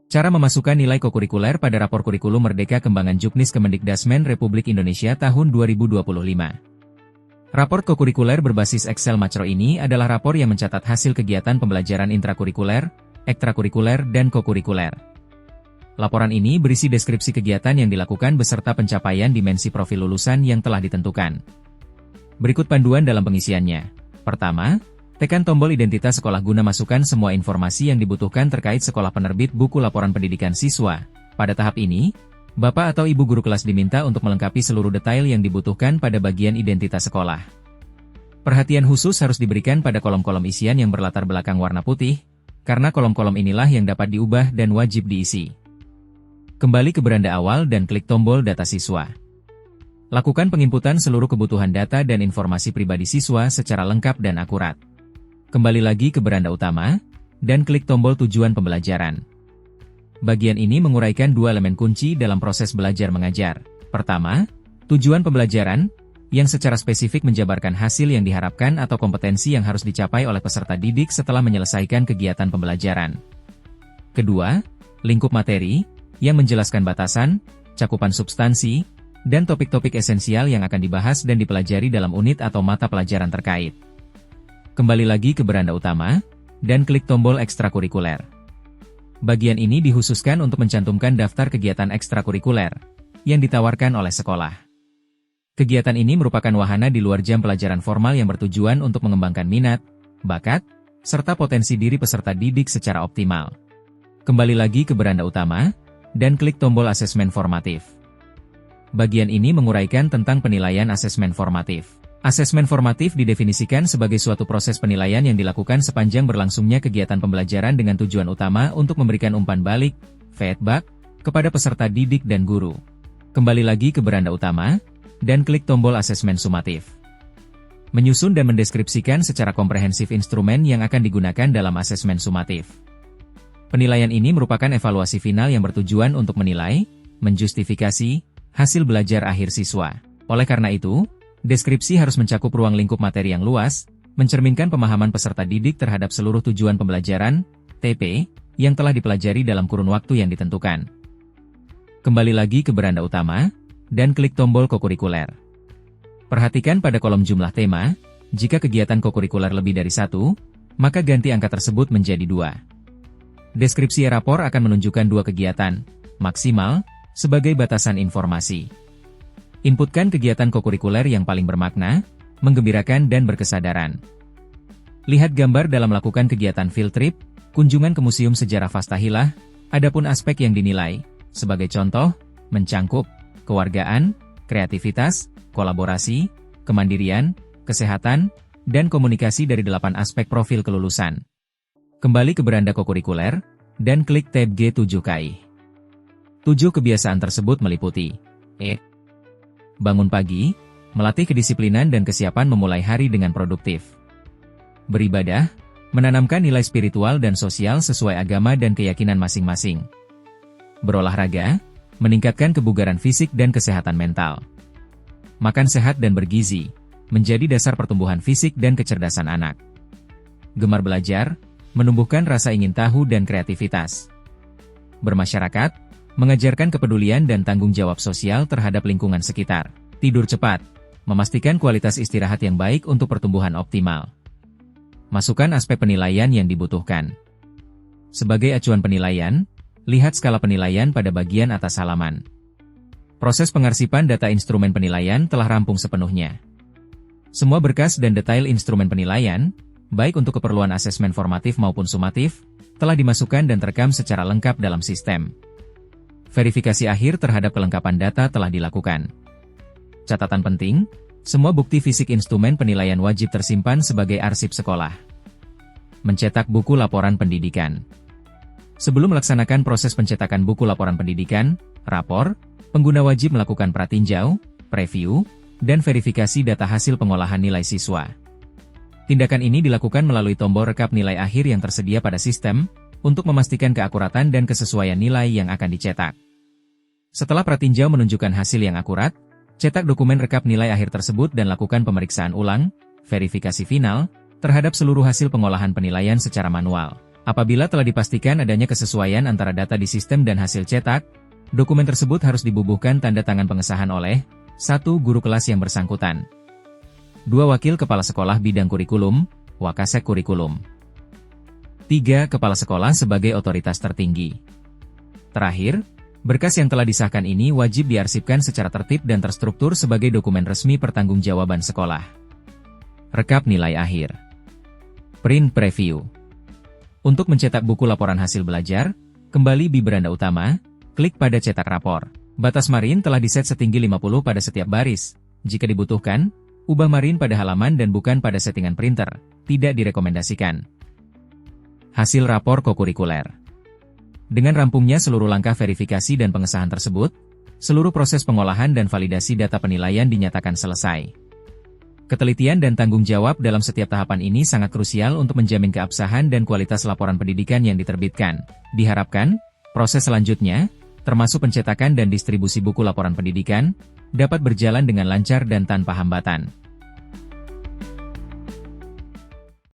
Cara memasukkan nilai kokurikuler pada rapor kurikulum Merdeka Kembangan Juknis Kemendikdasmen Republik Indonesia tahun 2025. Rapor kokurikuler berbasis Excel Macro ini adalah rapor yang mencatat hasil kegiatan pembelajaran intrakurikuler, ekstrakurikuler, dan kokurikuler. Laporan ini berisi deskripsi kegiatan yang dilakukan beserta pencapaian dimensi profil lulusan yang telah ditentukan. Berikut panduan dalam pengisiannya. Pertama, tekan tombol identitas sekolah guna masukkan semua informasi yang dibutuhkan terkait sekolah penerbit buku laporan pendidikan siswa. Pada tahap ini, Bapak atau Ibu guru kelas diminta untuk melengkapi seluruh detail yang dibutuhkan pada bagian identitas sekolah. Perhatian khusus harus diberikan pada kolom-kolom isian yang berlatar belakang warna putih, karena kolom-kolom inilah yang dapat diubah dan wajib diisi. Kembali ke beranda awal dan klik tombol data siswa. Lakukan penginputan seluruh kebutuhan data dan informasi pribadi siswa secara lengkap dan akurat. Kembali lagi ke beranda utama, dan klik tombol tujuan pembelajaran. Bagian ini menguraikan dua elemen kunci dalam proses belajar mengajar. Pertama, tujuan pembelajaran, yang secara spesifik menjabarkan hasil yang diharapkan atau kompetensi yang harus dicapai oleh peserta didik setelah menyelesaikan kegiatan pembelajaran. Kedua, lingkup materi, yang menjelaskan batasan, cakupan substansi, dan topik-topik esensial yang akan dibahas dan dipelajari dalam unit atau mata pelajaran terkait. Kembali lagi ke beranda utama, dan klik tombol ekstrakurikuler. Bagian ini dikhususkan untuk mencantumkan daftar kegiatan ekstrakurikuler yang ditawarkan oleh sekolah. Kegiatan ini merupakan wahana di luar jam pelajaran formal yang bertujuan untuk mengembangkan minat, bakat, serta potensi diri peserta didik secara optimal. Kembali lagi ke beranda utama, dan klik tombol asesmen formatif. Bagian ini menguraikan tentang penilaian asesmen formatif. Asesmen formatif didefinisikan sebagai suatu proses penilaian yang dilakukan sepanjang berlangsungnya kegiatan pembelajaran dengan tujuan utama untuk memberikan umpan balik, feedback, kepada peserta didik dan guru. Kembali lagi ke beranda utama, dan klik tombol asesmen sumatif. Menyusun dan mendeskripsikan secara komprehensif instrumen yang akan digunakan dalam asesmen sumatif. Penilaian ini merupakan evaluasi final yang bertujuan untuk menilai, menjustifikasi, hasil belajar akhir siswa. Oleh karena itu, deskripsi harus mencakup ruang lingkup materi yang luas, mencerminkan pemahaman peserta didik terhadap seluruh tujuan pembelajaran, TP, yang telah dipelajari dalam kurun waktu yang ditentukan. Kembali lagi ke beranda utama, dan klik tombol kokurikuler. Perhatikan pada kolom jumlah tema, jika kegiatan kokurikuler lebih dari 1, maka ganti angka tersebut menjadi 2. Deskripsi rapor akan menunjukkan 2 kegiatan, maksimal, sebagai batasan informasi. Inputkan kegiatan kokurikuler yang paling bermakna, menggembirakan dan berkesadaran. Lihat gambar dalam melakukan kegiatan field trip, kunjungan ke Museum Sejarah Fastahilah, adapun aspek yang dinilai, sebagai contoh, mencangkup, kewargaan, kreativitas, kolaborasi, kemandirian, kesehatan, dan komunikasi dari 8 aspek profil kelulusan. Kembali ke beranda kokurikuler, dan klik tab G7KI. 7 kebiasaan tersebut meliputi bangun pagi, melatih kedisiplinan dan kesiapan memulai hari dengan produktif. Beribadah, menanamkan nilai spiritual dan sosial sesuai agama dan keyakinan masing-masing. Berolahraga, meningkatkan kebugaran fisik dan kesehatan mental. Makan sehat dan bergizi, menjadi dasar pertumbuhan fisik dan kecerdasan anak. Gemar belajar, menumbuhkan rasa ingin tahu dan kreativitas. Bermasyarakat, mengajarkan kepedulian dan tanggung jawab sosial terhadap lingkungan sekitar. Tidur cepat, memastikan kualitas istirahat yang baik untuk pertumbuhan optimal. Masukkan aspek penilaian yang dibutuhkan. Sebagai acuan penilaian, lihat skala penilaian pada bagian atas halaman. Proses pengarsipan data instrumen penilaian telah rampung sepenuhnya. Semua berkas dan detail instrumen penilaian, baik untuk keperluan asesmen formatif maupun sumatif, telah dimasukkan dan terekam secara lengkap dalam sistem. Verifikasi akhir terhadap kelengkapan data telah dilakukan. Catatan penting, semua bukti fisik instrumen penilaian wajib tersimpan sebagai arsip sekolah. Mencetak buku laporan pendidikan. Sebelum melaksanakan proses pencetakan buku laporan pendidikan, rapor, pengguna wajib melakukan pratinjau, preview, dan verifikasi data hasil pengolahan nilai siswa. Tindakan ini dilakukan melalui tombol rekap nilai akhir yang tersedia pada sistem, untuk memastikan keakuratan dan kesesuaian nilai yang akan dicetak. Setelah pratinjau menunjukkan hasil yang akurat, cetak dokumen rekap nilai akhir tersebut dan lakukan pemeriksaan ulang, verifikasi final, terhadap seluruh hasil pengolahan penilaian secara manual. Apabila telah dipastikan adanya kesesuaian antara data di sistem dan hasil cetak, dokumen tersebut harus dibubuhkan tanda tangan pengesahan oleh 1. Guru kelas yang bersangkutan, 2. Wakil Kepala Sekolah Bidang Kurikulum, Wakasek Kurikulum, 3. Kepala Sekolah sebagai otoritas tertinggi. Terakhir, berkas yang telah disahkan ini wajib diarsipkan secara tertib dan terstruktur sebagai dokumen resmi pertanggungjawaban sekolah. Rekap nilai akhir. Print Preview. Untuk mencetak buku laporan hasil belajar, kembali di beranda utama, klik pada cetak rapor. Batas margin telah diset setinggi 50 pada setiap baris. Jika dibutuhkan, ubah margin pada halaman dan bukan pada settingan printer. Tidak direkomendasikan. Hasil rapor kokurikuler. Dengan rampungnya seluruh langkah verifikasi dan pengesahan tersebut, seluruh proses pengolahan dan validasi data penilaian dinyatakan selesai. Ketelitian dan tanggung jawab dalam setiap tahapan ini sangat krusial untuk menjamin keabsahan dan kualitas laporan pendidikan yang diterbitkan. Diharapkan, proses selanjutnya, termasuk pencetakan dan distribusi buku laporan pendidikan, dapat berjalan dengan lancar dan tanpa hambatan.